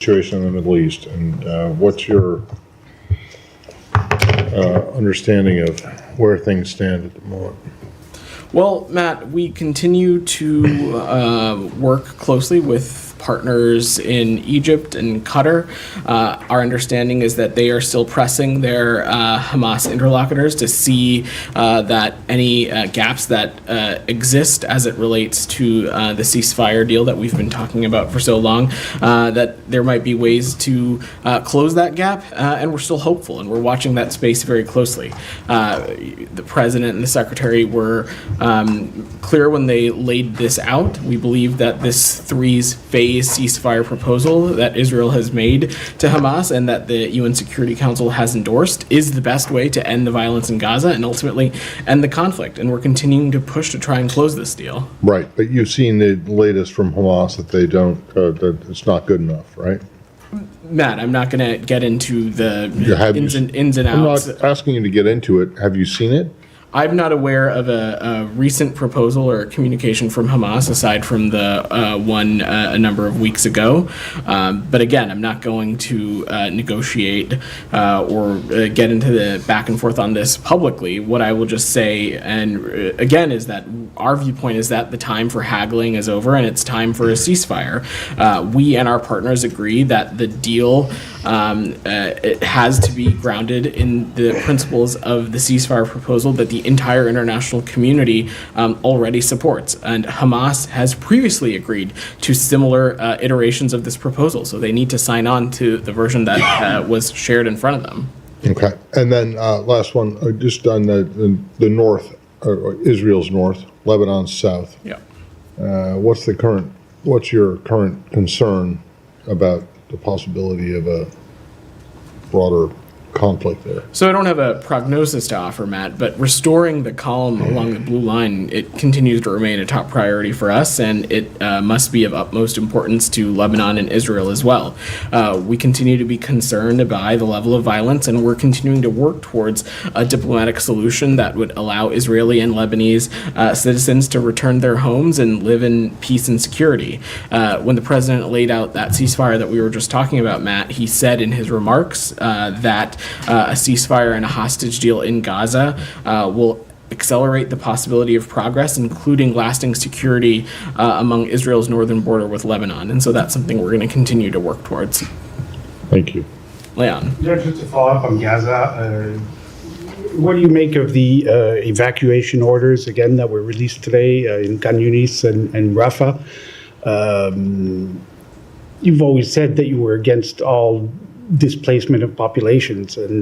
situation in the Middle East, and what's your understanding of where things stand at the moment? Well, Matt, we continue to work closely with partners in Egypt and Qatar. Our understanding is that they are still pressing their Hamas interlocutors to see that any gaps that exist as it relates to the ceasefire deal that we've been talking about for so long, that there might be ways to close that gap, and we're still hopeful, and we're watching that space very closely. The president and the secretary were clear when they laid this out. We believe that this three-phase ceasefire proposal that Israel has made to Hamas and that the UN Security Council has endorsed is the best way to end the violence in Gaza and ultimately end the conflict. And we're continuing to push to try and close this deal. Right, but you've seen the latest from Hamas that they don't, that it's not good enough, right? Matt, I'm not going to get into the ins and outs. I'm not asking you to get into it. Have you seen it? I'm not aware of a recent proposal or communication from Hamas aside from the one a number of weeks ago. But again, I'm not going to negotiate or get into the back and forth on this publicly. What I will just say, and again, is that our viewpoint is that the time for haggling is over and it's time for a ceasefire. We and our partners agree that the deal it has to be grounded in the principles of the ceasefire proposal that the entire international community already supports. And Hamas has previously agreed to similar iterations of this proposal, so they need to sign on to the version that was shared in front of them. Okay, and then last one, just on the north, Israel's north, Lebanon's south. Yeah. What's your current concern about the possibility of a broader conflict there? So I don't have a prognosis to offer, Matt, but restoring the calm along the blue line, it continues to remain a top priority for us, and it must be of utmost importance to Lebanon and Israel as well. We continue to be concerned by the level of violence, and we're continuing to work towards a diplomatic solution that would allow Israeli and Lebanese citizens to return their homes and live in peace and security. When the president laid out that ceasefire that we were just talking about, Matt, he said in his remarks that a ceasefire and a hostage deal in Gaza will accelerate the possibility of progress, including lasting security among Israel's northern border with Lebanon. And so that's something we're going to continue to work towards. Thank you. Leon. Yeah, just to follow up on Gaza, what do you make of the evacuation orders, again, that were released today in Khan Yunis and Rafah? You've always said that you were against all displacement of populations, and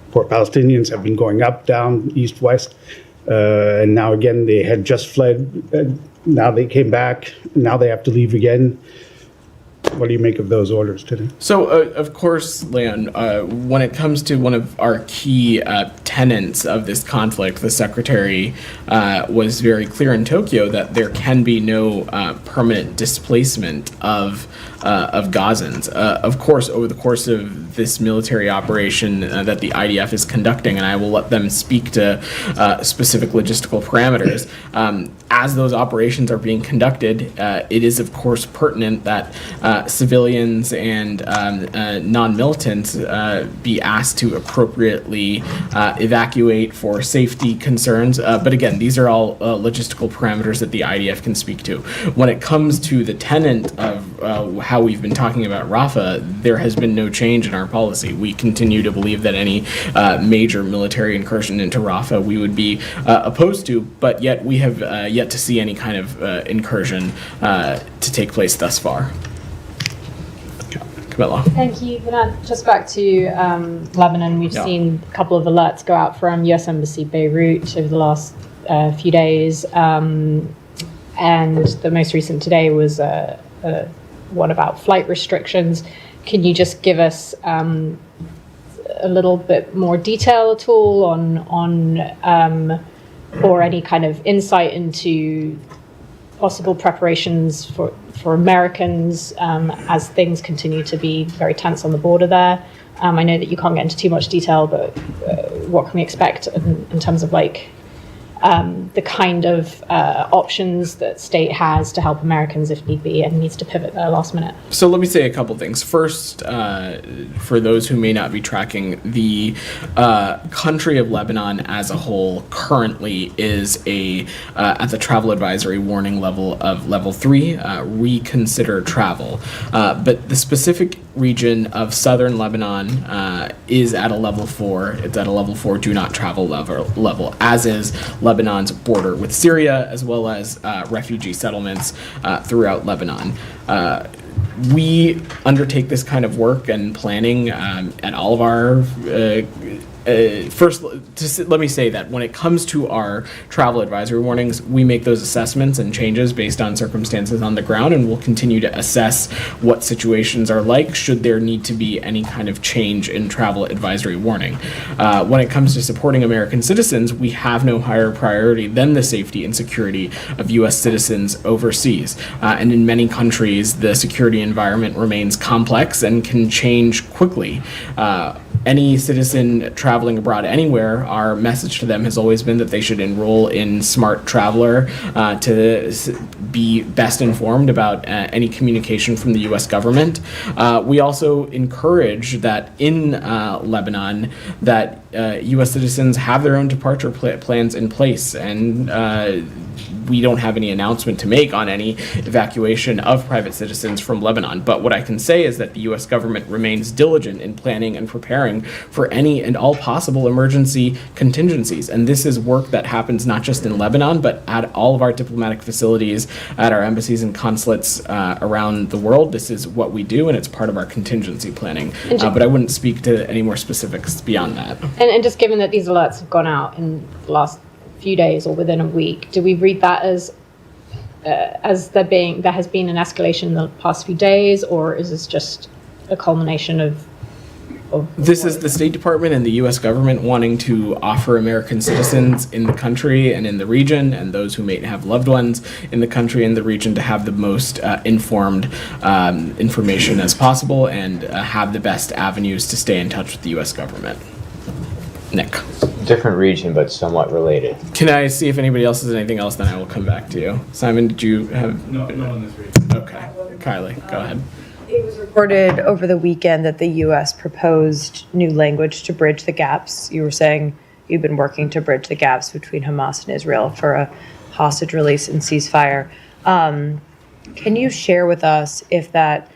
poor Palestinians have been going up, down, east, west, and now again they had just fled, now they came back, now they have to leave again. What do you make of those orders today? So, of course, Leon, when it comes to one of our key tenets of this conflict, the Secretary was very clear in Tokyo that there can be no permanent displacement of Gazans. Of course, over the course of this military operation that the IDF is conducting, and I will let them speak to specific logistical parameters, as those operations are being conducted, it is, of course, pertinent that civilians and non-militants be asked to appropriately evacuate for safety concerns. But again, these are all logistical parameters that the IDF can speak to. When it comes to the tenet of how we've been talking about Rafah, there has been no change in our policy. We continue to believe that any major military incursion into Rafah we would be opposed to, but yet we have yet to see any kind of incursion to take place thus far. Camilla. Thank you, Vedant. Just back to Lebanon, we've seen a couple of alerts go out from U.S. Embassy Beirut over the last few days, and the most recent today was one about flight restrictions. Can you just give us a little bit more detail at all on or any kind of insight into possible preparations for Americans as things continue to be very tense on the border there? I know that you can't get into too much detail, but what can we expect in terms of like the kind of options that state has to help Americans if need be and needs to pivot there last minute? So let me say a couple things. First, for those who may not be tracking, the country of Lebanon as a whole currently is at the travel advisory warning level of level 3, reconsider travel. But the specific region of southern Lebanon is at a level 4. It's at a level 4 do not travel level, as is Lebanon's border with Syria, as well as refugee settlements throughout Lebanon. We undertake this kind of work and planning at all of our first, let me say that when it comes to our travel advisory warnings, we make those assessments and changes based on circumstances on the ground, and we'll continue to assess what situations are like should there need to be any kind of change in travel advisory warning. When it comes to supporting American citizens, we have no higher priority than the safety and security of U.S. citizens overseas. And in many countries, the security environment remains complex and can change quickly. Any citizen traveling abroad anywhere, our message to them has always been that they should enroll in Smart Traveler to be best informed about any communication from the U.S. government. We also encourage that in Lebanon that U.S. citizens have their own departure plans in place, and we don't have any announcement to make on any evacuation of private citizens from Lebanon. But what I can say is that the U.S. government remains diligent in planning and preparing for any and all possible emergency contingencies. And this is work that happens not just in Lebanon, but at all of our diplomatic facilities, at our embassies and consulates around the world. This is what we do, and it's part of our contingency planning. But I wouldn't speak to any more specifics beyond that. And just given that these alerts have gone out in the last few days or within a week, do we read that as there has been an escalation in the past few days, or is this just a culmination of this is the State Department and the U.S. government wanting to offer American citizens in the country and in the region, and those who may have loved ones in the country and the region, to have the most informed information as possible and have the best avenues to stay in touch with the U.S. government. Nick. Different region, but somewhat related. Can I see if anybody else has anything else? Then I will come back to you. Simon, did you have? No, not in this region. Okay. Kylie, go ahead. It was reported over the weekend that the U.S. proposed new language to bridge the gaps. You were saying you've been working to bridge the gaps between Hamas and Israel for a hostage release and ceasefire. Can you share with us if that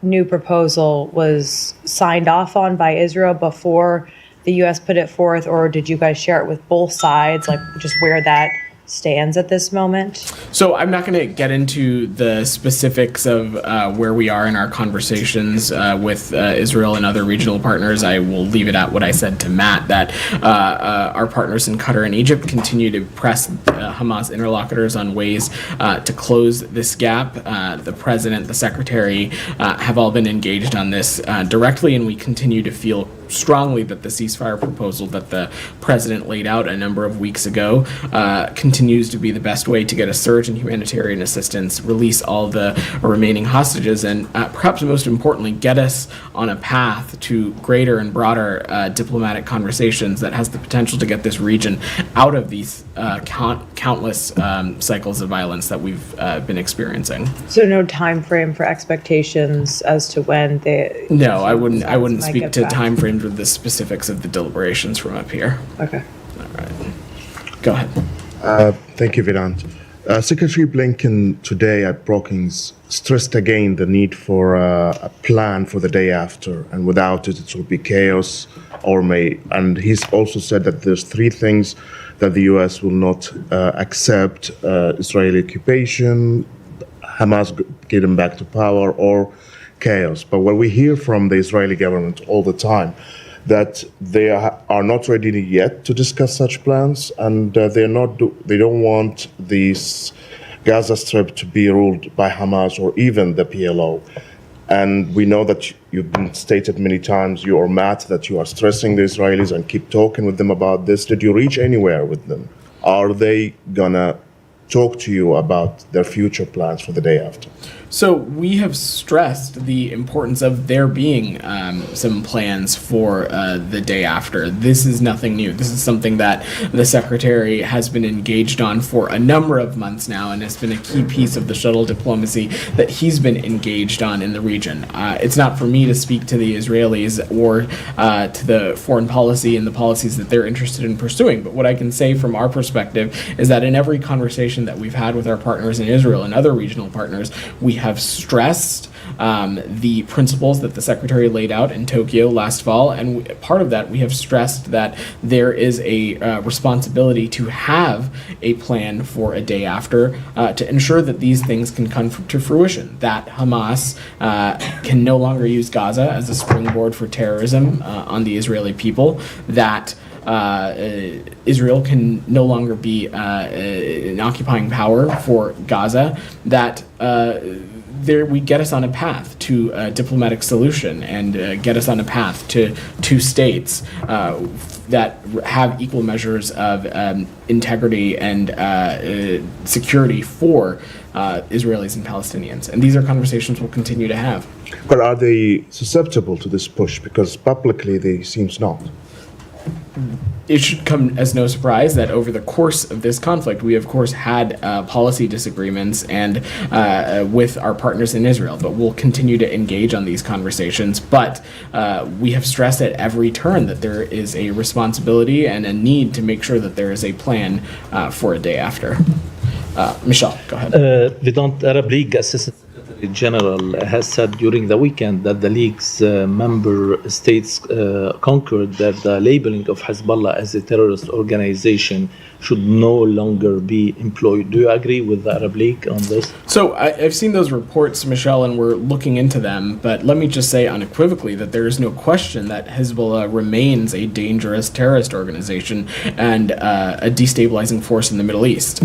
new proposal was signed off on by Israel before the U.S. put it forth, or did you guys share it with both sides, like just where that stands at this moment? So I'm not going to get into the specifics of where we are in our conversations with Israel and other regional partners. I will leave it at what I said to Matt, that our partners in Qatar and Egypt continue to press Hamas interlocutors on ways to close this gap. The president, the secretary have all been engaged on this directly, and we continue to feel strongly that the ceasefire proposal that the president laid out a number of weeks ago continues to be the best way to get a surge in humanitarian assistance, release all the remaining hostages, and perhaps most importantly, get us on a path to greater and broader diplomatic conversations that has the potential to get this region out of these countless cycles of violence that we've been experiencing. So no time frame for expectations as to when they... No, I wouldn't speak to time frames with the specifics of the deliberations from up here. Okay. All right. Go ahead. Thank you, Vedant. Secretary Blinken today at Brookings stressed again the need for a plan for the day after, and without it, it will be chaos and he's also said that there's three things that the U.S. will not accept: Israeli occupation, Hamas getting back to power, or chaos. But what we hear from the Israeli government all the time, that they are not ready yet to discuss such plans, and they don't want this Gaza Strip to be ruled by Hamas or even the PLO. And we know that you've been stated many times, you or Matt, that you are stressing the Israelis and keep talking with them about this. Did you reach anywhere with them? Are they gonna talk to you about their future plans for the day after? So we have stressed the importance of there being some plans for the day after. This is nothing new. This is something that the Secretary has been engaged on for a number of months now, and has been a key piece of the shuttle diplomacy that he's been engaged on in the region. It's not for me to speak to the Israelis or to the foreign policy and the policies that they're interested in pursuing, but what I can say from our perspective is that in every conversation that we've had with our partners in Israel and other regional partners, we have stressed the principles that the Secretary laid out in Tokyo last fall, and part of that we have stressed that there is a responsibility to have a plan for a day after to ensure that these things can come to fruition, that Hamas can no longer use Gaza as a springboard for terrorism on the Israeli people, that Israel can no longer be an occupying power for Gaza, that we get us on a path to a diplomatic solution and get us on a path to two states that have equal measures of integrity and security for Israelis and Palestinians. And these are conversations we'll continue to have. But are they susceptible to this push? Because publicly they seems not. It should come as no surprise that over the course of this conflict, we of course had policy disagreements and with our partners in Israel, but we'll continue to engage on these conversations. But we have stressed at every turn that there is a responsibility and a need to make sure that there is a plan for a day after. Michelle, go ahead. Vedant, Arab League Assistant Secretary General has said during the weekend that the League's member states concurred that the labeling of Hezbollah as a terrorist organization should no longer be employed. Do you agree with the Arab League on this? So I've seen those reports, Michelle, and we're looking into them, but let me just say unequivocally that there is no question that Hezbollah remains a dangerous terrorist organization and a destabilizing force in the Middle East.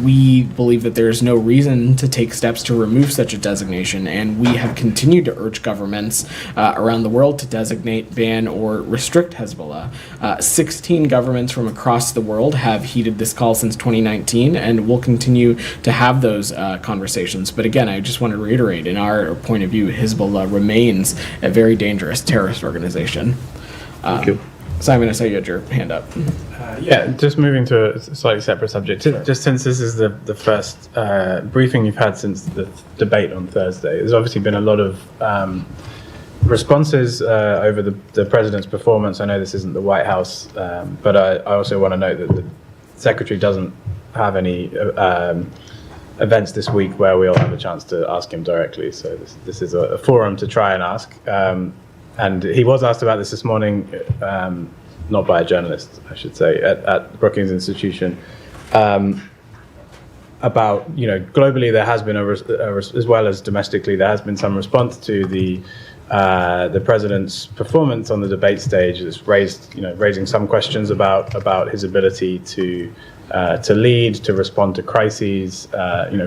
We believe that there is no reason to take steps to remove such a designation, and we have continued to urge governments around the world to designate, ban, or restrict Hezbollah. 16 governments from across the world have heeded this call since 2019, and we'll continue to have those conversations. But again, I just want to reiterate, in our point of view, Hezbollah remains a very dangerous terrorist organization. Thank you. Simon, I saw you had your hand up. Yeah, just moving to a slightly separate subject. Just since this is the first briefing you've had since the debate on Thursday, there's obviously been a lot of responses over the president's performance. I know this isn't the White House, but I also want to note that the secretary doesn't have any events this week where we'll have a chance to ask him directly. So this is a forum to try and ask. And he was asked about this morning, not by a journalist, I should say, at Brookings Institution, about, globally there has been as well as domestically, there has been some response to the president's performance on the debate stage. It's raising some questions about his ability to lead, to respond to crises.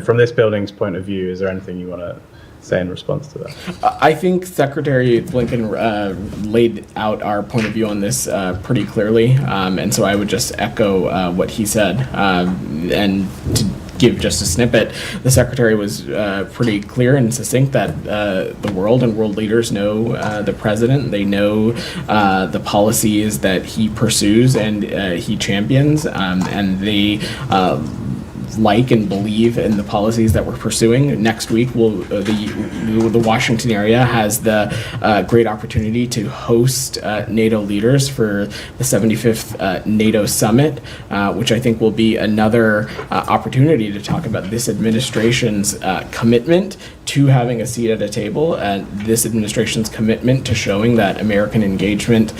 From this building's point of view, is there anything you want to say in response to that? I think Secretary Blinken laid out our point of view on this pretty clearly, and so I would just echo what he said. And to give just a snippet, the Secretary was pretty clear and succinct that the world and world leaders know the president. They know the policies that he pursues and he champions, and they like and believe in the policies that we're pursuing. Next week, the Washington area has the great opportunity to host NATO leaders for the 75th NATO summit, which I think will be another opportunity to talk about this administration's commitment to having a seat at a table, and this administration's commitment to showing that American engagement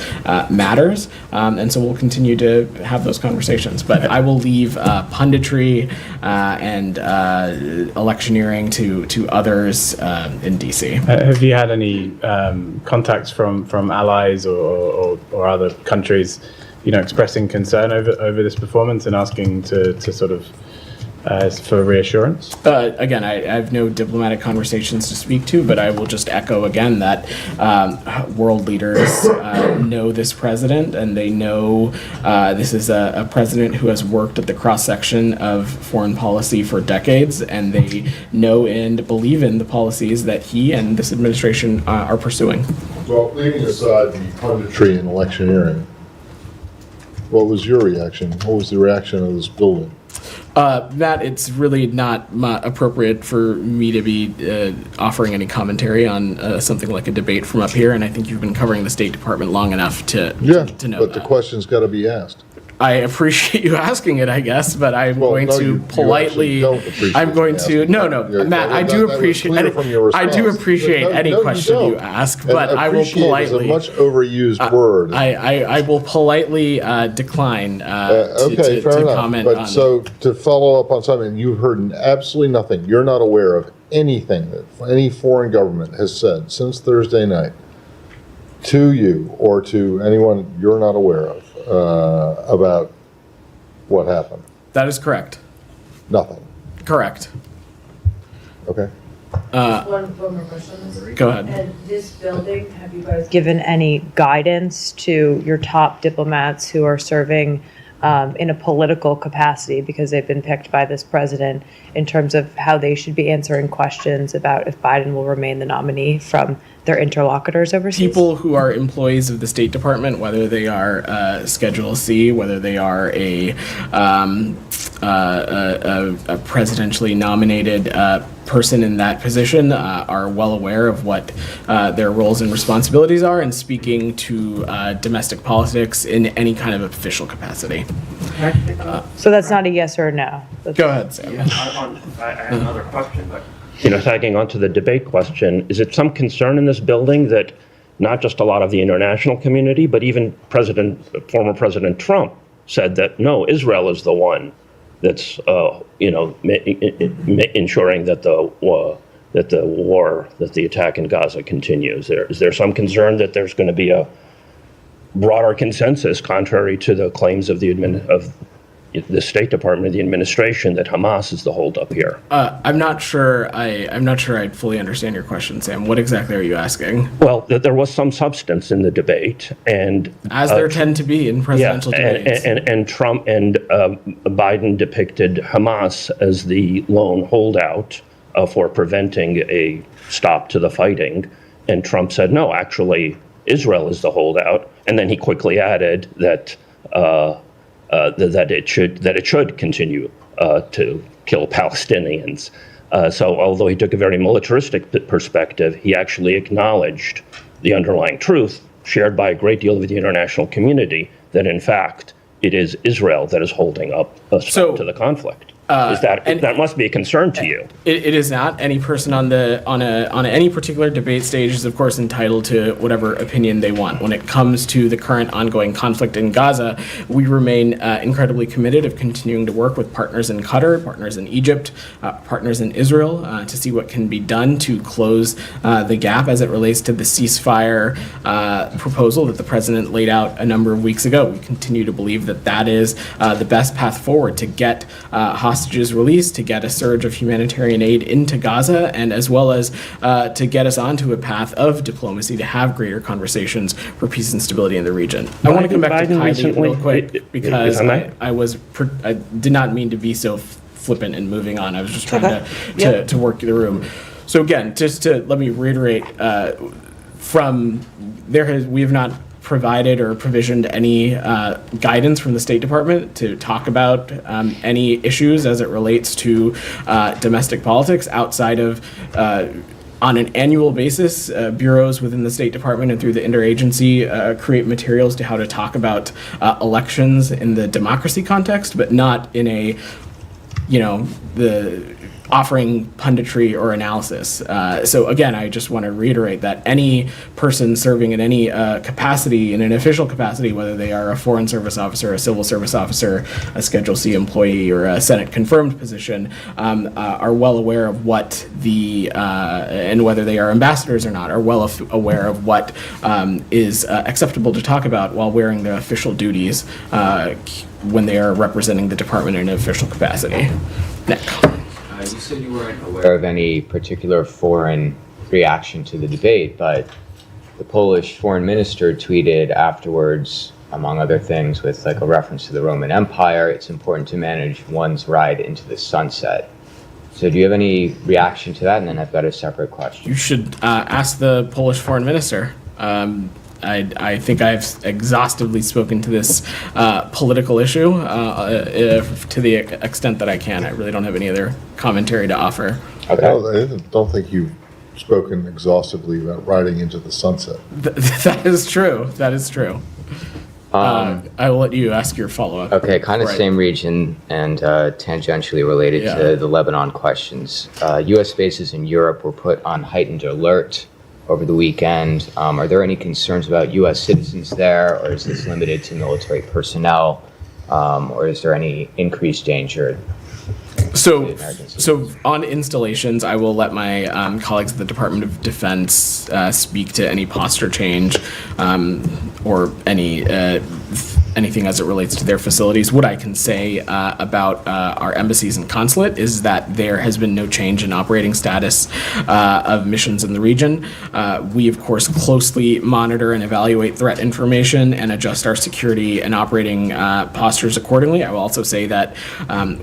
matters. And so we'll continue to have those conversations. But I will leave punditry and electioneering to others in DC. Have you had any contacts from allies or other countries, expressing concern over this performance and asking to sort of for reassurance? Again, I have no diplomatic conversations to speak to, but I will just echo again that world leaders know this president, and they know this is a president who has worked at the cross-section of foreign policy for decades, and they know and believe in the policies that he and this administration are pursuing. Well, leaving aside the punditry and electioneering, what was your reaction? What was the reaction of this building? Matt, it's really not appropriate for me to be offering any commentary on something like a debate from up here, and I think you've been covering the State Department long enough to know but the question's got to be asked. I appreciate you asking it, I guess, but I'm going no, to you politely. actually don't appreciate I'm going me to. asking. No, Yeah, Matt. that I was- do that was appreciate. clear from your I do response. appreciate any you question don't. you ask, And but I will appreciate is politely. a much overused word. I will politely decline Okay, to fair enough. comment But on. so to follow up on something, you've heard absolutely nothing. You're not aware of anything that any foreign government has said since Thursday night to you or to anyone you're not aware of about what happened. That is correct. Nothing. Correct. Okay. One more question. Go ahead. And this building, have you guys given any guidance to your top diplomats who are serving in a political capacity because they've been picked by this president in terms of how they should be answering questions about if Biden will remain the nominee from their interlocutors overseas? People who are employees of the State Department, whether they are Schedule C, whether they are a presidentially nominated person in that position, are well aware of what their roles and responsibilities are in speaking to domestic politics in any kind of official capacity. So that's not a yes or a no? Go ahead, Sam. I have another question, but tagging onto the debate question, is it some concern in this building that not just a lot of the international community, but even former President Trump said that no, Israel is the one that's ensuring that the attack in Gaza continues? Is there some concern that there's going to be a broader consensus, contrary to the claims of the State Department, the administration, that Hamas is the holdup here? I'm not sure I fully understand your question, Sam. What exactly are you asking? Well, there was some substance in the debate, and as there tend to be in presidential debates. and Trump and Biden depicted Hamas as the lone holdout for preventing a stop to the fighting, and Trump said no, actually Israel is the holdout, and then he quickly added that that it should continue to kill Palestinians. So although he took a very militaristic perspective, he actually acknowledged the underlying truth shared by a great deal of the international community that in fact it is Israel that is holding up a stop to the conflict. That must be a concern to you? It is not. Any person on any particular debate stage is, of course, entitled to whatever opinion they want. When it comes to the current ongoing conflict in Gaza, we remain incredibly committed of continuing to work with partners in Qatar, partners in Egypt, partners in Israel to see what can be done to close the gap as it relates to the ceasefire proposal that the president laid out a number of weeks ago. We continue to believe that that is the best path forward to get hostages released, to get a surge of humanitarian aid into Gaza, and as well as to get us onto a path of diplomacy to have greater conversations for peace and stability in the region. I want to come back to Kylie real quick because I did not mean to be so flippant and moving on. I was just trying to work the room. So again, just to let me reiterate, we have not provided or provisioned any guidance from the State Department to talk about any issues as it relates to domestic politics outside of on an annual basis, bureaus within the State Department and through the interagency create materials to how to talk about elections in the democracy context, but not in a, offering punditry or analysis. So again, I just want to reiterate that any person serving in any capacity, in an official capacity, whether they are a Foreign Service officer, a Civil Service officer, a Schedule C employee, or a Senate confirmed position, are well aware of what and whether they are ambassadors or not, are well aware of what is acceptable to talk about while wearing their official duties when they are representing the department in an official capacity. Nick. You said you weren't aware of any particular foreign reaction to the debate, but the Polish foreign minister tweeted afterwards, among other things, with like a reference to the Roman Empire, it's important to manage one's ride into the sunset. So do you have any reaction to that? And then I've got a separate question. You should ask the Polish foreign minister. I think I've exhaustively spoken to this political issue to the extent that I can. I really don't have any other commentary to offer. Okay. I don't think you've spoken exhaustively about riding into the sunset. That is true. That is true. I will let you ask your follow-up. Okay, kind of Right. same region and tangentially related to the Lebanon questions. U.S. bases in Europe were put on heightened alert over the weekend. Are there any concerns about U.S. citizens there, or is this limited to military personnel, or is there any increased danger? So on installations, I will let my colleagues at the Department of Defense speak to any posture change or anything as it relates to their facilities. What I can say about our embassies and consulate is that there has been no change in operating status of missions in the region. We, of course, closely monitor and evaluate threat information and adjust our security and operating postures accordingly. I will also say that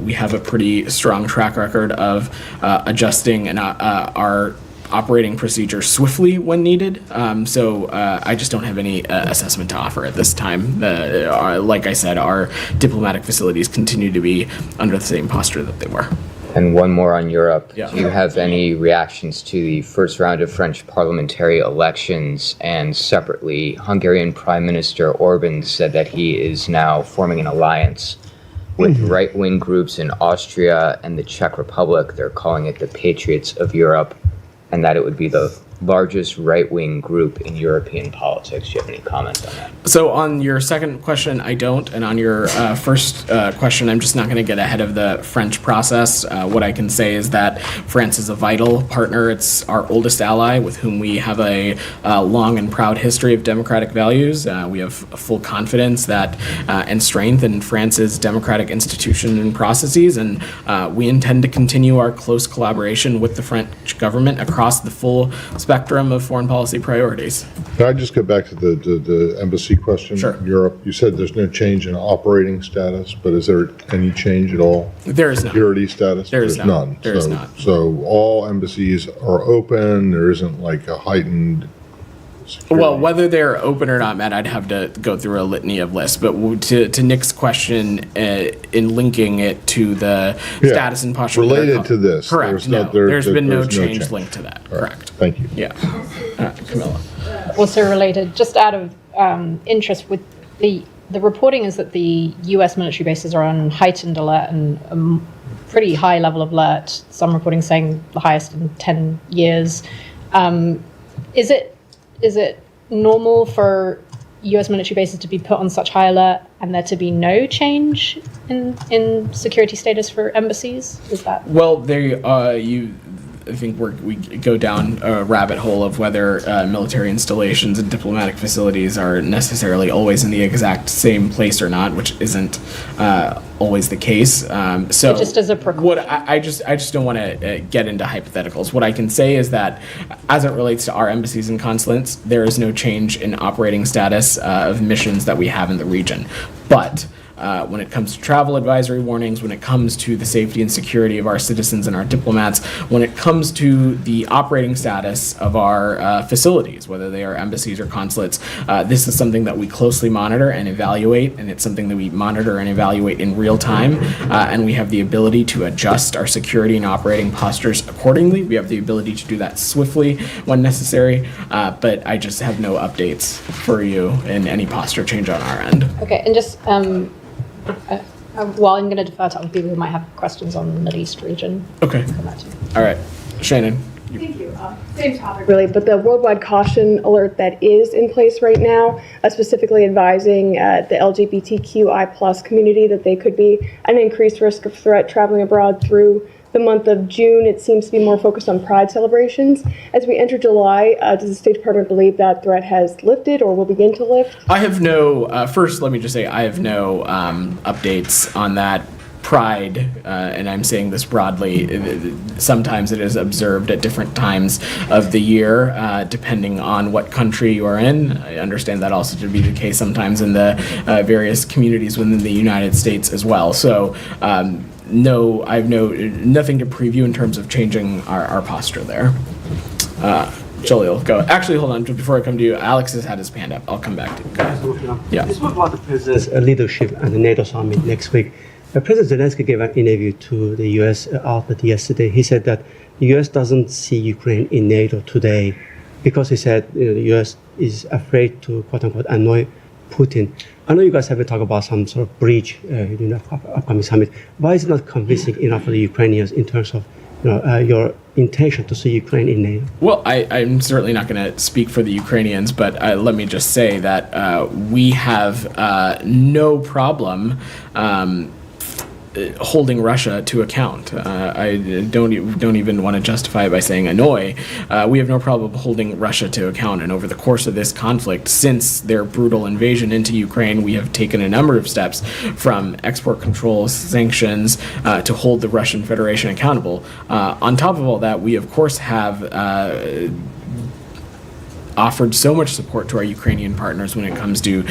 we have a pretty strong track record of adjusting our operating procedures swiftly when needed. So I just don't have any assessment to offer at this time. Like I said, our diplomatic facilities continue to be under the same posture that they were. And one more on Europe. Yeah. Do you have any reactions to the first round of French parliamentary elections? And separately, Hungarian Prime Minister Orban said that he is now forming an alliance with right-wing groups in Austria and the Czech Republic. They're calling it the Patriots of Europe, and that it would be the largest right-wing group in European politics. Do you have any comments on that? So on your second question, I don't. And on your first question, I'm just not going to get ahead of the French process. What I can say is that France is a vital partner. It's our oldest ally with whom we have a long and proud history of democratic values. We have full confidence that and strength in France's democratic institution and processes. And we intend to continue our close collaboration with the French government across the full spectrum of foreign policy priorities. Can I just go back to the embassy question? Sure. In Europe, you said there's no change in operating status, but is there any change at all? There is none. Security status? There is There's none. There is So- not. So all embassies are open, there isn't like a heightened security? Well, whether they're open or not, Matt, I'd have to go through a litany of lists. But to Nick's question, in linking it to the Yeah. status and posture, Related to this. correct? There's been no change linked to that. All right. Correct. Thank you. Yeah. Camilla. Also related, just out of interest, with the reporting is that the U.S. military bases are on heightened alert and a pretty high level of alert. Some reporting saying the highest in 10 years. Is it normal for U.S. military bases to be put on such high alert and there to be no change in security status for embassies? Is that? Well, I think we go down a rabbit hole of whether military installations and diplomatic facilities are necessarily always in the exact same place or not, which isn't always the case. So Just as a precaution. what I just don't want to get into hypotheticals. What I can say is that as it relates to our embassies and consulates, there is no change in operating status of missions that we have in the region. But when it comes to travel advisory warnings, when it comes to the safety and security of our citizens and our diplomats, when it comes to the operating status of our facilities, whether they are embassies or consulates, this is something that we closely monitor and evaluate, and it's something that we monitor and evaluate in real time, and we have the ability to adjust our security and operating postures accordingly. We have the ability to do that swiftly when necessary, but I just have no updates for you in any posture change on our end. Okay, and just Well, I'm going to defer to other people who might have questions on the Middle East region. Okay. Come back to you. All right. Shannon. Thank you. Same topic, really, but the worldwide caution alert that is in place right now, specifically advising the LGBTQI+ community that they could be an increased risk of threat traveling abroad through the month of June. It seems to be more focused on Pride celebrations. As we enter July, does the State Department believe that threat has lifted or will begin to lift? I have no, first, let me just say, I have no updates on that. Pride, and I'm saying this broadly, sometimes it is observed at different times of the year, depending on what country you are in. I understand that also to be the case sometimes in the various communities within the United States as well. So, no, I have nothing to preview in terms of changing our posture there. Jalil, go. Actually, hold on. Before I come to you, Alex has had his hand up. I'll come back to you. Go ahead. Yeah. This was about the president's leadership at the NATO summit next week. President Zelensky gave an interview to the U.S. outlet yesterday. He said that the U.S. doesn't see Ukraine in NATO today because he said the U.S. is afraid to, quote unquote, annoy Putin. I know you guys haven't talked about some sort of bridge in the upcoming summit. Why is it not convincing enough for the Ukrainians in terms of your intention to see Ukraine in NATO? Well, I'm certainly not going to speak for the Ukrainians, but let me just say that we have no problem holding Russia to account. I don't even want to justify it by saying annoy. We have no problem holding Russia to account. And over the course of this conflict, since their brutal invasion into Ukraine, we have taken a number of steps from export controls, sanctions, to hold the Russian Federation accountable. On top of all that, we of course have offered so much support to our Ukrainian partners when it comes to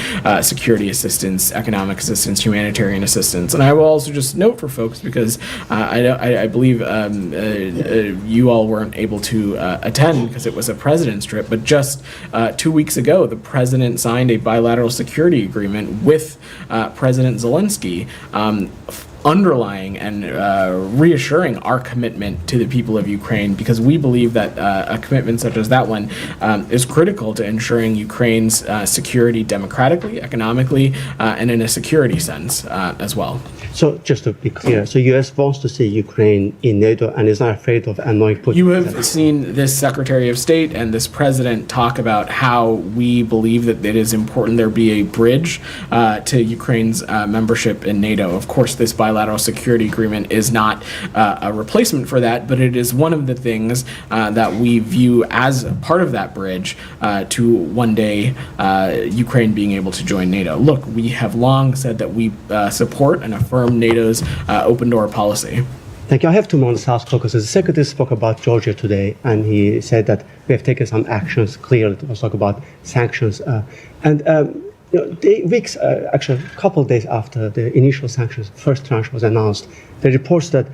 security assistance, economic assistance, humanitarian assistance. And I will also just note for folks, because I believe you all weren't able to attend because it was a president's trip, but just 2 weeks ago, the president signed a bilateral security agreement with President Zelensky, underlying and reassuring our commitment to the people of Ukraine, because we believe that a commitment such as that one is critical to ensuring Ukraine's security democratically, economically, and in a security sense as well. So just to be clear, so U.S. wants to see Ukraine in NATO and is not afraid of annoying Putin. You have seen this Secretary of State and this President talk about how we believe that it is important there be a bridge to Ukraine's membership in NATO. Of course, this bilateral security agreement is not a replacement for that, but it is one of the things that we view as part of that bridge to one day Ukraine being able to join NATO. Look, we have long said that we support and affirm NATO's open door policy. Thank you. I have two more on the South Caucasus. The Secretary spoke about Georgia today, and he said that we have taken some actions. Clearly, let's talk about sanctions. Weeks, actually a couple of days after the initial sanctions, first tranche was announced, the reports that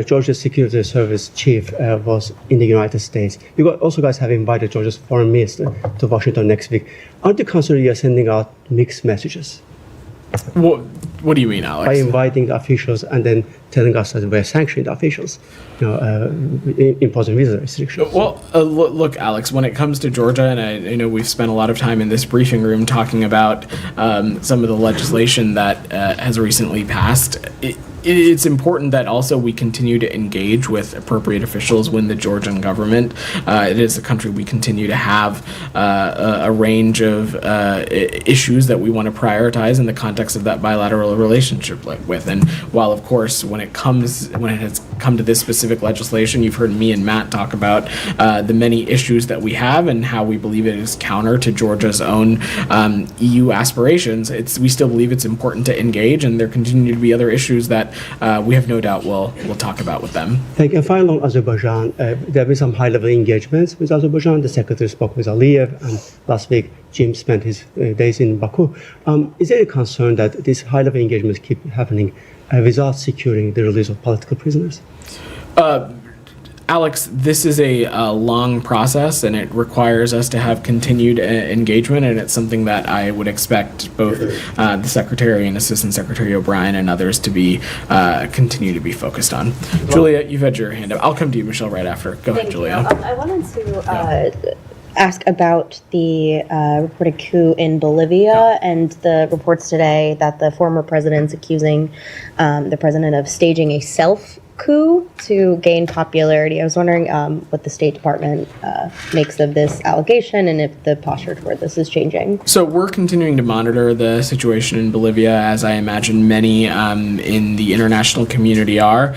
Georgia's Security Service chief was in the United States. You also guys have invited Georgia's foreign minister to Washington next week. Aren't you concerned you're sending out mixed messages? What do you mean, Alex? By inviting the officials and then telling us that we're sanctioning the officials, imposing visa restrictions. Well, look, Alex, when it comes to Georgia, and I know we've spent a lot of time in this briefing room talking about some of the legislation that has recently passed. It's important that also we continue to engage with appropriate officials within the Georgian government. It is a country we continue to have a range of issues that we want to prioritize in the context of that bilateral relationship with. And while, of course, when it has come to this specific legislation, you've heard me and Matt talk about the many issues that we have and how we believe it is counter to Georgia's own EU aspirations. We still believe it's important to engage, and there continue to be other issues that we have no doubt we'll talk about with them. Thank you. And finally, on Azerbaijan, there have been some high-level engagements with Azerbaijan. The Secretary spoke with Aliyev, and last week Jim spent his days in Baku. Is there a concern that these high-level engagements keep happening without securing the release of political prisoners? Alex, this is a long process, and it requires us to have continued engagement, and it's something that I would expect both the Secretary and Assistant Secretary O'Brien and others to be continue to be focused on. Julia, you've had your hand up. I'll come to you, Michelle, right after. Go ahead, Julia. I wanted to ask about the reported coup in Bolivia and the reports today that the former president's accusing the president of staging a self-coup to gain popularity. I was wondering what the State Department makes of this allegation and if the posture toward this is changing. So we're continuing to monitor the situation in Bolivia, as I imagine many in the international community are.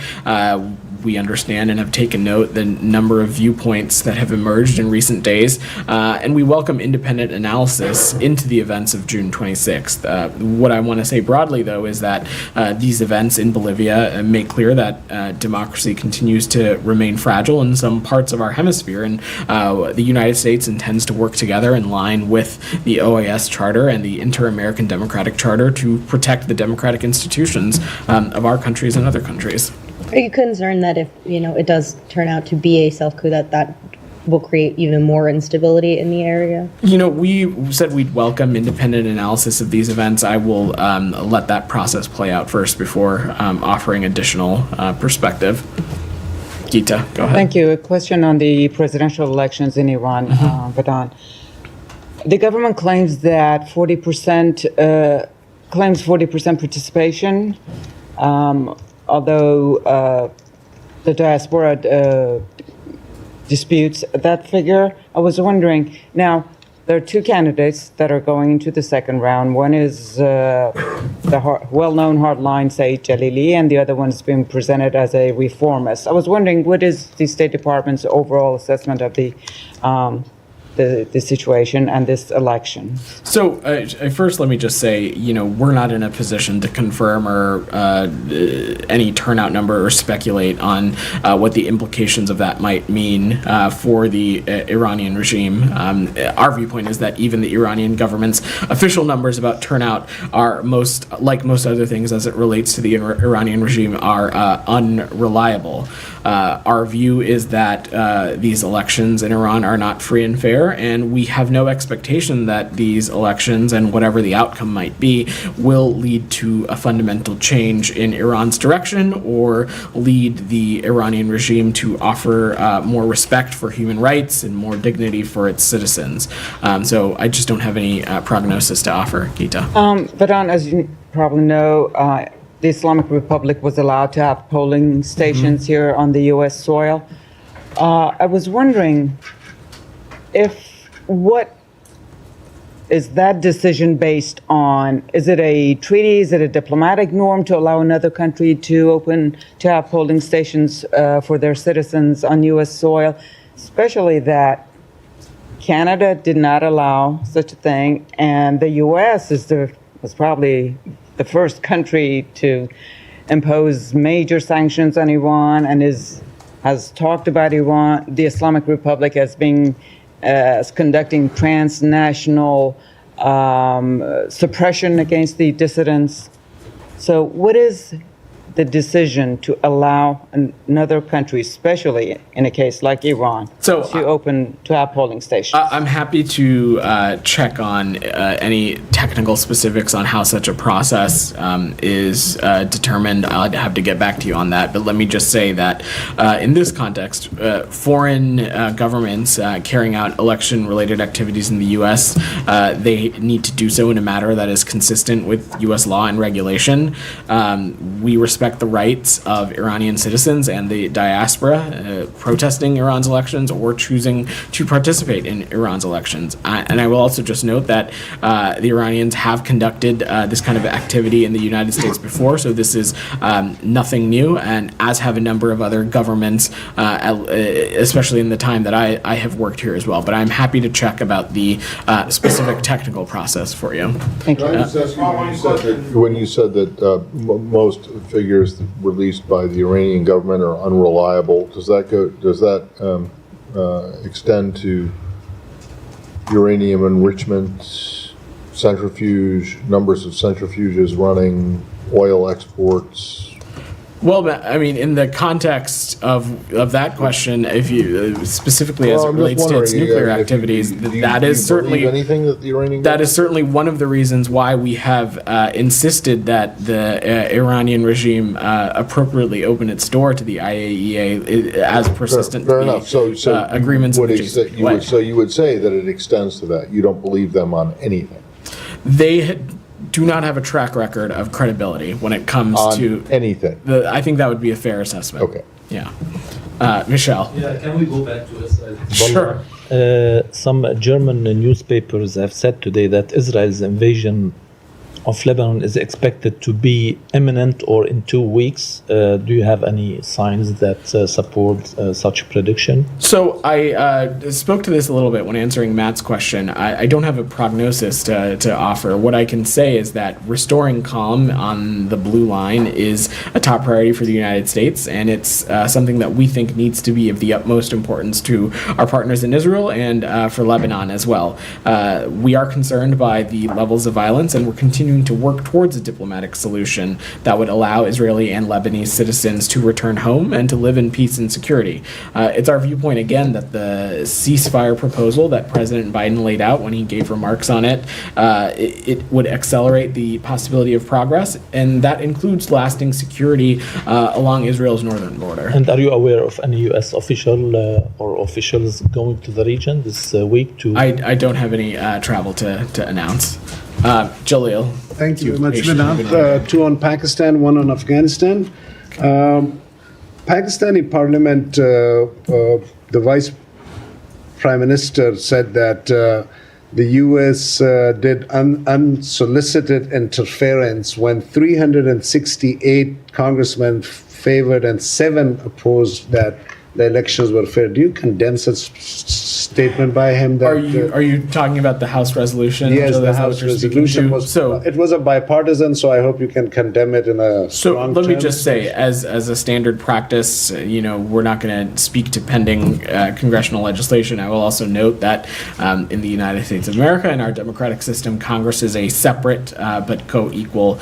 We understand and have taken note the number of viewpoints that have emerged in recent days, and we welcome independent analysis into the events of June 26th. What I want to say broadly, though, is that these events in Bolivia make clear that democracy continues to remain fragile in some parts of our hemisphere, and the United States intends to work together in line with the OAS Charter and the Inter-American Democratic Charter to protect the democratic institutions of our countries and other countries. Are you concerned that if, it does turn out to be a self-coup, that will create even more instability in the area? We said we'd welcome independent analysis of these events. I will let that process play out first before offering additional perspective. Geeta, go ahead. Thank you. A question on the presidential elections in Iran, Vedant. The government claims that 40% participation. Although the diaspora disputes that figure. I was wondering, now, there are two candidates that are going into the second round. One is the well-known hardline Saeed Jalili, and the other one is being presented as a reformist. I was wondering, what is the State Department's overall assessment of the situation and this election? So first, let me just say, we're not in a position to confirm or any turnout number or speculate on what the implications of that might mean for the Iranian regime. Our viewpoint is that even the Iranian government's official numbers about turnout are most other things as it relates to the Iranian regime are unreliable. Our view is that these elections in Iran are not free and fair, and we have no expectation that these elections and whatever the outcome might be will lead to a fundamental change in Iran's direction or lead the Iranian regime to offer more respect for human rights and more dignity for its citizens. So I just don't have any prognosis to offer, Geeta. Vedant, as you probably know, the Islamic Republic was allowed to have polling stations here on the U.S. soil. I was wondering what is that decision based on? Is it a treaty? Is it a diplomatic norm to allow another country to have polling stations for their citizens on U.S. soil? Especially that Canada did not allow such a thing, and the U.S. was probably the first country to impose major sanctions on Iran and has talked about Iran, the Islamic Republic, as being as conducting transnational suppression against the dissidents. So what is the decision to allow another country, especially in a case like Iran, to have polling stations? I'm happy to check on any technical specifics on how such a process is determined. I'll have to get back to you on that. But let me just say that in this context, foreign governments carrying out election-related activities in the U.S., they need to do so in a manner that is consistent with U.S. law and regulation. We respect the rights of Iranian citizens and the diaspora protesting Iran's elections or choosing to participate in Iran's elections. And I will also just note that the Iranians have conducted this kind of activity in the United States before, so this is nothing new, and as have a number of other governments, especially in the time that I have worked here as well. But I'm happy to check about the specific technical process for you. Thank you. Can I just ask you, when you said that most figures released by the Iranian government are unreliable, does that extend to uranium enrichment, centrifuge, numbers of centrifuges running, oil exports? Well, I mean, in the context of that question, if you specifically as it I'm just relates to its wondering, nuclear if you- activities, do you- that do is you certainly believe anything that the Iranian that is certainly one of the reasons why we have insisted that the Iranian regime appropriately open its door to the IAEA as persistent Fair enough. So agreements you in would, the JCPOA. so you would say that it extends to that. You don't believe them on anything. They do not have a track record of credibility when it comes On to anything. I think that would be a fair assessment. Okay. Yeah. Michelle. Yeah, can we go back to Israel? Sure. Some German newspapers have said today that Israel's invasion of Lebanon is expected to be imminent or in 2 weeks. Do you have any signs that support such prediction? So I spoke to this a little bit when answering Matt's question. I don't have a prognosis to offer. What I can say is that restoring calm on the blue line is a top priority for the United States, and it's something that we think needs to be of the utmost importance to our partners in Israel and for Lebanon as well. We are concerned by the levels of violence, and we're continuing to work towards a diplomatic solution that would allow Israeli and Lebanese citizens to return home and to live in peace and security. It's our viewpoint, again, that the ceasefire proposal that President Biden laid out when he gave remarks on it, it would accelerate the possibility of progress, and that includes lasting security along Israel's northern border. And are you aware of any U.S. official or officials going to the region this week to... I don't have any travel to announce. Jalil. Thank you very much, Vedant. Two on Pakistan, one on Afghanistan. Pakistani Parliament, the Vice Prime Minister said that the U.S. did unsolicited interference when 368 congressmen favored and 7 opposed that the elections were fair. Do you condemn such statement by him? That, are you talking about the House resolution? Yes, So the that's what House you're speaking resolution to? was. So It was a bipartisan, so I hope you can condemn it in a strong let me terms. just say, as a standard practice, we're not going to speak to pending congressional legislation. I will also note that in the United States of America, in our democratic system, Congress is a separate but co-equal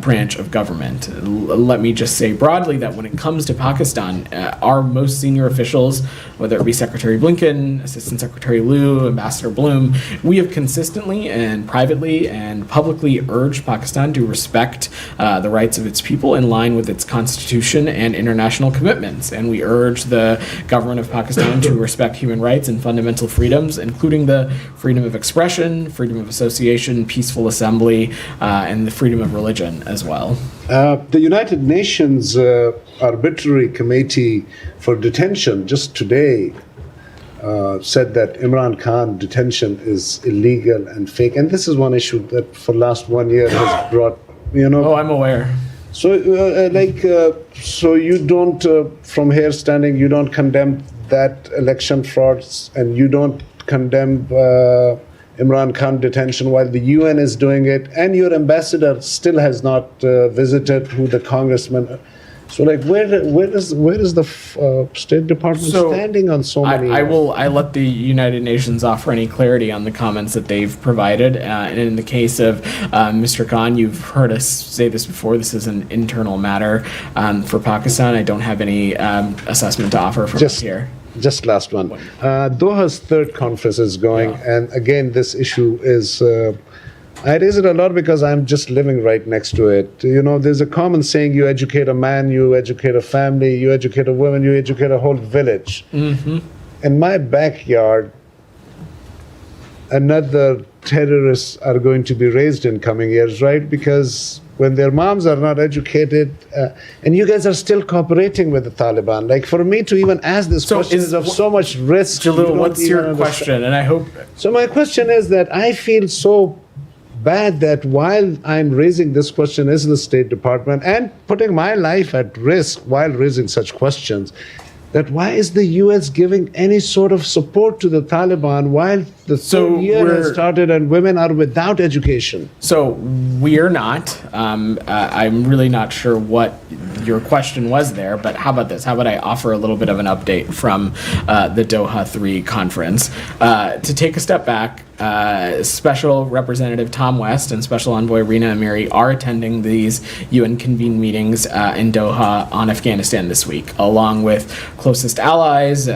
branch of government. Let me just say broadly that when it comes to Pakistan, our most senior officials, whether it be Secretary Blinken, Assistant Secretary Liu, Ambassador Bloom, we have consistently and privately and publicly urged Pakistan to respect the rights of its people in line with its constitution and international commitments. And we urge the government of Pakistan to respect human rights and fundamental freedoms, including the freedom of expression, freedom of association, peaceful assembly, and the freedom of religion as well. The United Nations Arbitrary Committee for Detention just today said that Imran Khan detention is illegal and fake. And this is one issue that for last 1 year has brought, Oh, I'm aware. So, so you don't, from here standing, you don't condemn that election frauds, and you don't condemn Imran Khan detention while the UN is doing it, and your ambassador still has not visited who the congressman. So, where is the State Department standing on so many? I let the United Nations offer any clarity on the comments that they've provided. And in the case of Mr. Khan, you've heard us say this before. This is an internal matter for Pakistan. I don't have any assessment to offer from us here. Just last one. Doha's third conference is going, and again, this issue is. I raise it a lot because I'm just living right next to it. There's a common saying: you educate a man, you educate a family, you educate a woman, you educate a whole village. Mm-hmm. In my backyard, another terrorists are going to be raised in coming years, right? Because when their moms are not educated, and you guys are still cooperating with the Taliban. Like, for me to even ask this question is of so much risk. Jalil, what's your question? And I hope... So my question is that I feel so bad that while I'm raising this question as the State Department and putting my life at risk while raising such questions, that why is the U.S. giving any sort of support to the Taliban while The So third year has we're- started and women are without education. So we're not. I'm really not sure what your question was there, but how about this? How about I offer a little bit of an update from the Doha 3 conference? To take a step back, Special Representative Tom West and Special Envoy Rina Amiri are attending these UN-convened meetings in Doha on Afghanistan this week, along with closest allies,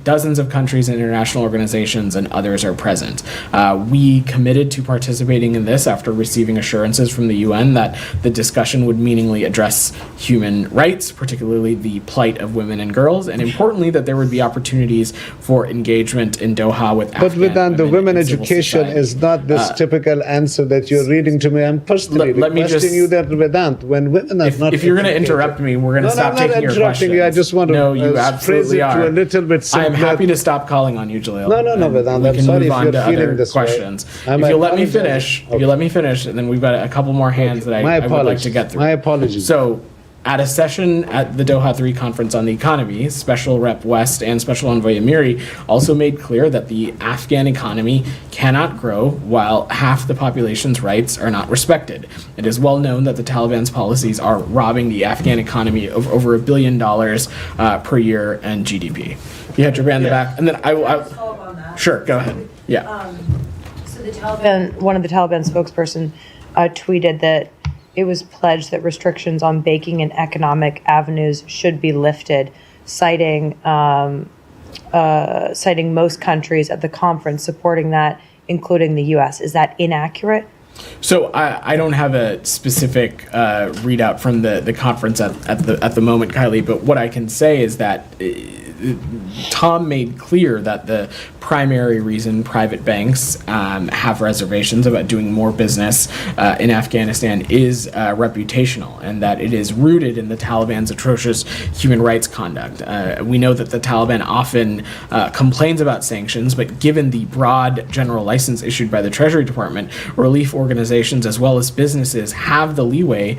dozens of countries and international organizations, and others are present. We committed to participating in this after receiving assurances from the UN that the discussion would meaningfully address human rights, particularly the plight of women and girls, and importantly, that there would be opportunities for engagement in Doha with But Afghan Vedant, the women and civil education society. is not this typical answer that you're reading to me. I'm personally Let me requesting just- you that, Vedant, when women are not If you're going to educated- interrupt me, we're going to No, no, stop I'm not taking your interrupting questions. you. I just want to No, you phrase absolutely it are. to a little bit I'm simpler. happy to stop calling on you, Jalil. No, no, no, and Vedant, we I'm can sorry move if on you're to feeling other this way. questions. I'm If you'll let me apologizing. finish, if you let me finish, and then we've got a couple more hands that My I would like to apologies. get through. My apologies. So, at a session at the Doha 3 conference on the economy, Special Rep West and Special Envoy Amiri also made clear that the Afghan economy cannot grow while half the population's rights are not respected. It is well known that the Taliban's policies are robbing the Afghan economy of over $1 billion per year and GDP. You had your band in the back, and then I will. Sure, go ahead. Yeah. So the Taliban, one of the Taliban spokesperson tweeted that it was pledged that restrictions on banking and economic avenues should be lifted, citing most countries at the conference supporting that, including the U.S. Is that inaccurate? So I don't have a specific readout from the conference at the moment, Kylie. But what I can say is that Tom made clear that the primary reason private banks have reservations about doing more business in Afghanistan is reputational, and that it is rooted in the Taliban's atrocious human rights conduct. We know that the Taliban often complains about sanctions, but given the broad general license issued by the Treasury Department, relief organizations as well as businesses have the leeway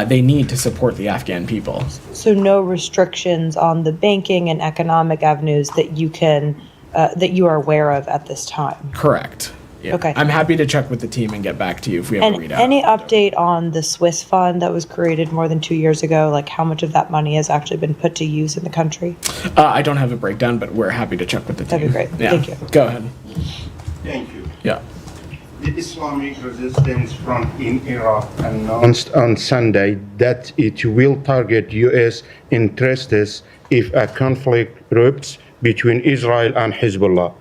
they need to support the Afghan people. So no restrictions on the banking and economic avenues that you can that you are aware of at this time. Correct. Yeah. Okay. I'm happy to check with the team and get back to you if we have And a readout. any update on the Swiss fund that was created more than 2 years ago? Like how much of that money has actually been put to use in the country? I don't have a breakdown, but we're happy to check with the team. That'd be great. Yeah. Thank you. Go ahead. Thank you. Yeah. The Islamic Resistance Front in Iraq Announced on Sunday that it will target U.S. interests if a conflict erupts between Israel and Hezbollah.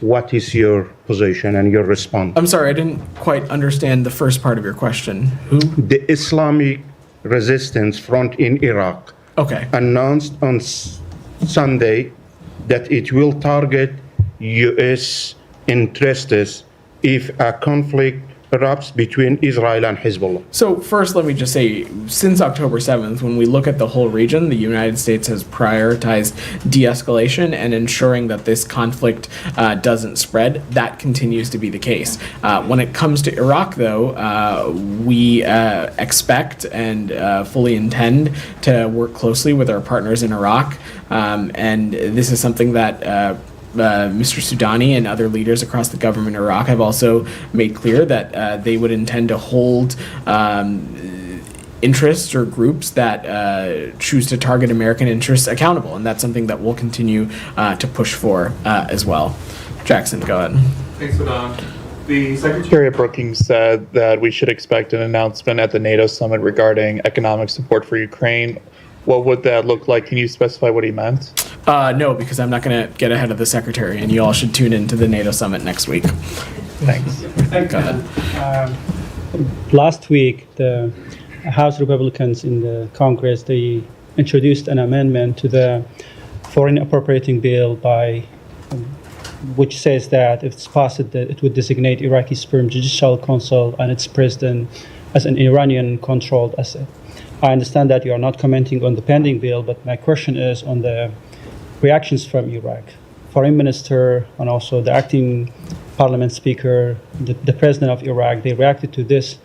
What is your position and your response? I'm sorry, I didn't quite understand the first part of your question. Who? The Islamic Resistance Front in Iraq Okay. announced on Sunday that it will target U.S. interests if a conflict erupts between Israel and Hezbollah. So first, let me just say, since October 7th, when we look at the whole region, the United States has prioritized de-escalation and ensuring that this conflict doesn't spread. That continues to be the case. When it comes to Iraq, though, we expect and fully intend to work closely with our partners in Iraq. And this is something that Mr. Soudani and other leaders across the government in Iraq have also made clear that they would intend to hold interests or groups that choose to target American interests accountable. And that's something that we'll continue to push for as well. Jackson, go ahead. Thanks, Vedant. The Secretary of Brookings said that we should expect an announcement at the NATO summit regarding economic support for Ukraine. What would that look like? Can you specify what he meant? No, because I'm not going to get ahead of the Secretary, and you all should tune into the NATO summit next week. Thanks. Go ahead. Last week, the House Republicans in the Congress, they introduced an amendment to the foreign appropriating bill by which says that if it's passed, that it would designate Iraqi Supreme Judicial Council and its president as an Iranian-controlled asset. I understand that you are not commenting on the pending bill, but my question is on the reactions from Iraq. Foreign Minister and also the acting Parliament Speaker, the President of Iraq, they reacted to this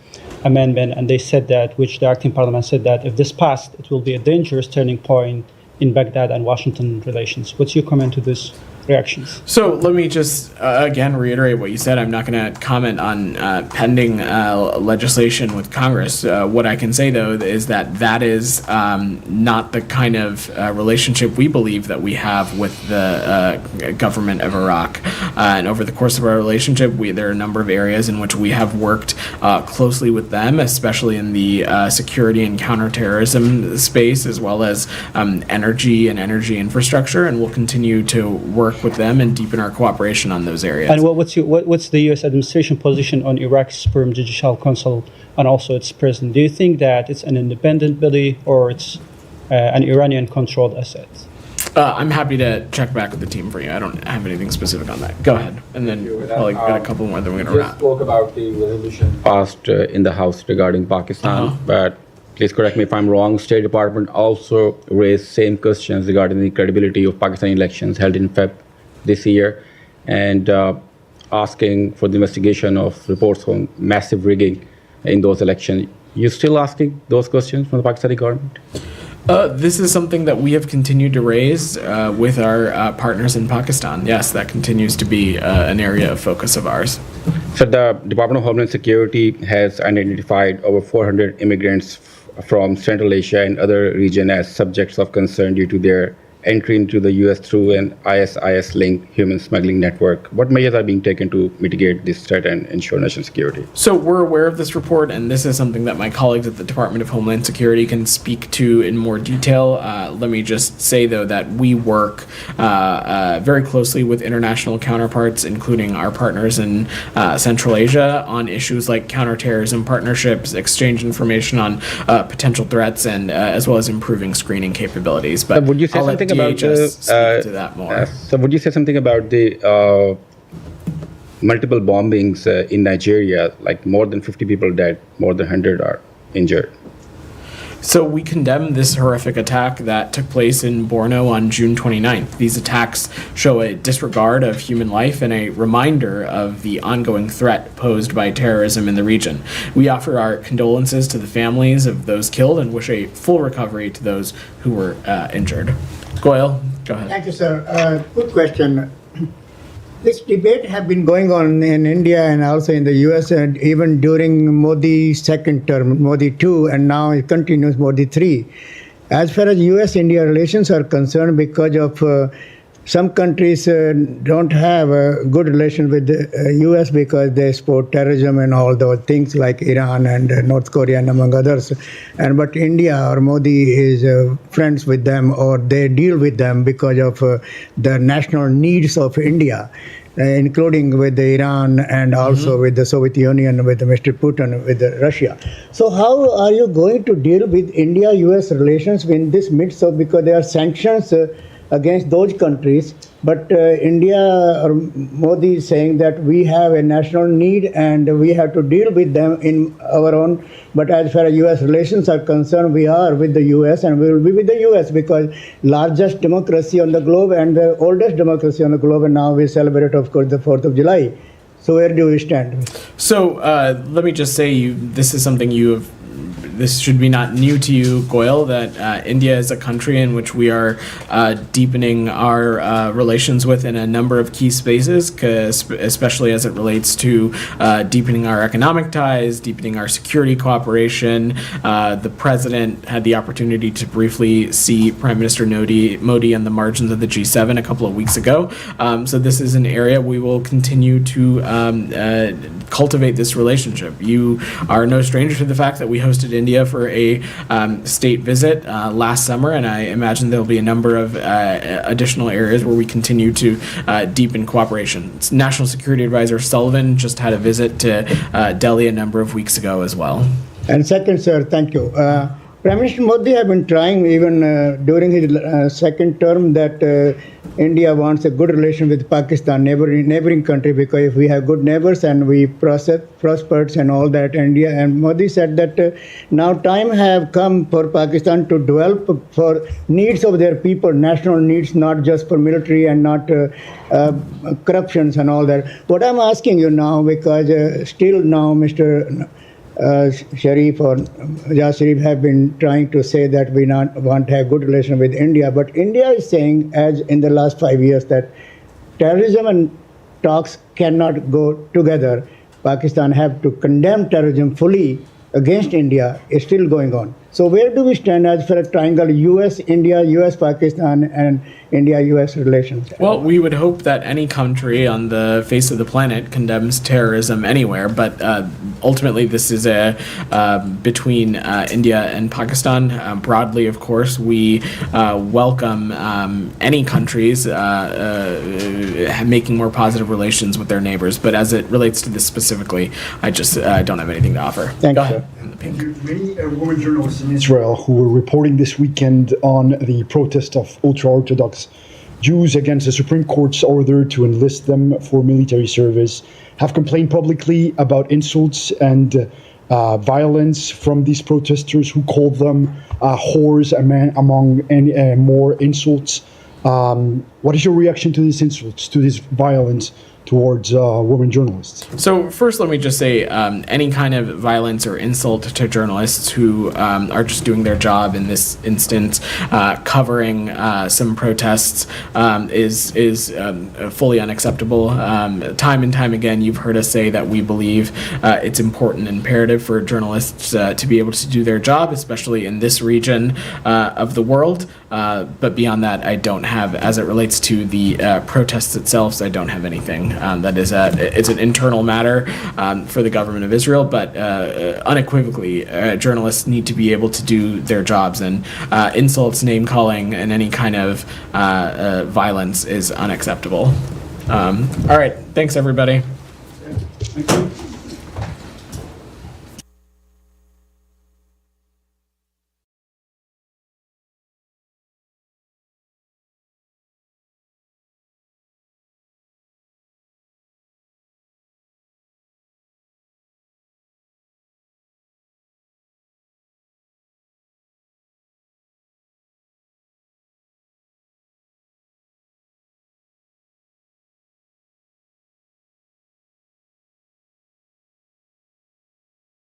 amendment and they said that, which the acting Parliament said that if this passed, it will be a dangerous turning point in Baghdad and Washington relations. What's your comment to this reactions? So let me just again reiterate what you said. I'm not going to comment on pending legislation with Congress. What I can say, though, is that is not the kind of relationship we believe that we have with the government of Iraq. And over the course of our relationship, there are a number of areas in which we have worked closely with them, especially in the security and counterterrorism space, as well as energy and energy infrastructure, and we'll continue to work with them and deepen our cooperation on those areas. And what's the U.S. administration position on Iraq's Supreme Judicial Council and also its president? Do you think that it's an independent body or it's an Iranian-controlled asset? I'm happy to check back with the team for you. I don't have anything specific on that. Go ahead, and then probably got a couple more. Then we're gonna wrap. Spoke about the resolution passed in the House regarding Pakistan, but please correct me if I'm wrong. State Department also raised same questions regarding the credibility of Pakistani elections held in Feb this year, and asking for the investigation of reports on massive rigging in those elections. You still asking those questions from the Pakistani government? This is something that we have continued to raise with our partners in Pakistan. Yes, that continues to be an area of focus of ours. So the Department of Homeland Security has identified over 400 immigrants from Central Asia and other regions as subjects of concern due to their entry into the U.S. through an ISIS-linked human smuggling network. What measures are being taken to mitigate this threat and ensure national security? So we're aware of this report, and this is something that my colleagues at the Department of Homeland Security can speak to in more detail. Let me just say, though, that we work very closely with international counterparts, including our partners in Central Asia, on issues like counterterrorism partnerships, exchange information on potential threats, and as well as improving screening capabilities. But would you say something about speak to that more. So would you say something about the multiple bombings in Nigeria, like more than 50 people dead, more than 100 are injured? So we condemn this horrific attack that took place in Borno on June 29th. These attacks show a disregard of human life and a reminder of the ongoing threat posed by terrorism in the region. We offer our condolences to the families of those killed and wish a full recovery to those who were injured. Goyal, go ahead. Thank you, sir. Good question. This debate has been going on in India and also in the U.S. and even during Modi's second term, Modi 2, and now it continues Modi 3. As far as U.S.-India relations are concerned, because of some countries don't have a good relation with the U.S. because they support terrorism and all those things like Iran and North Korea and among others. But India or Modi is friends with them, or they deal with them because of the national needs of India, including with Iran and also with the Soviet Union, with Mr. Putin, with Russia. So how are you going to deal with India-U.S. relations in this midst of, because there are sanctions against those countries, but India or Modi is saying that we have a national need and we have to deal with them in our own. But as far as U.S. relations are concerned, we are with the U.S. and we will be with the U.S. because largest democracy on the globe and the oldest democracy on the globe, and now we celebrate, of course, the 4th of July. So where do we stand? So let me just say, this is something this should be not new to you, Goyal, that India is a country in which we are deepening our relations with in a number of key spaces, especially as it relates to deepening our economic ties, deepening our security cooperation. The president had the opportunity to briefly see Prime Minister Modi on the margins of the G7 a couple of weeks ago. So this is an area we will continue to cultivate this relationship. You are no stranger to the fact that we hosted India for a state visit last summer, and I imagine there'll be a number of additional areas where we continue to deepen cooperation. National Security Advisor Sullivan just had a visit to Delhi a number of weeks ago as well. And second, sir, thank you. Prime Minister Modi have been trying even during his second term that India wants a good relation with Pakistan, neighboring country, because if we have good neighbors and we prosperous and all that, India and Modi said that now time have come for Pakistan to develop for needs of their people, national needs, not just for military and not corruptions and all that. What I'm asking you now, because still now Mr. Sharif or Jaz Sharif have been trying to say that we not want to have good relation with India, but India is saying, as in the last 5 years, that terrorism and talks cannot go together. Pakistan have to condemn terrorism fully against India is still going on. So where do we stand as for a triangle U.S.-India, U.S.-Pakistan, and India-U.S. relations? Well, we would hope that any country on the face of the planet condemns terrorism anywhere, but ultimately this is between India and Pakistan. Broadly, of course, we welcome any countries making more positive relations with their neighbors, but as it relates to this specifically, I just don't have anything to offer. Thank you. Many women journalists in Israel who were reporting this weekend on the protest of ultra-Orthodox Jews against the Supreme Court's order to enlist them for military service have complained publicly about insults and violence from these protesters who called them whores, among more insults. What is your reaction to these insults, to this violence towards women journalists? So first, let me just say any kind of violence or insult to journalists who are just doing their job, in this instance, covering some protests, is fully unacceptable. Time and time again, you've heard us say that we believe it's important and imperative for journalists to be able to do their job, especially in this region of the world. But beyond that, I don't have, as it relates to the protests itself, I don't have anything. That is it's an internal matter for the government of Israel, but unequivocally, journalists need to be able to do their jobs, and insults, name-calling, and any kind of violence is unacceptable. All right, thanks everybody. Thank you.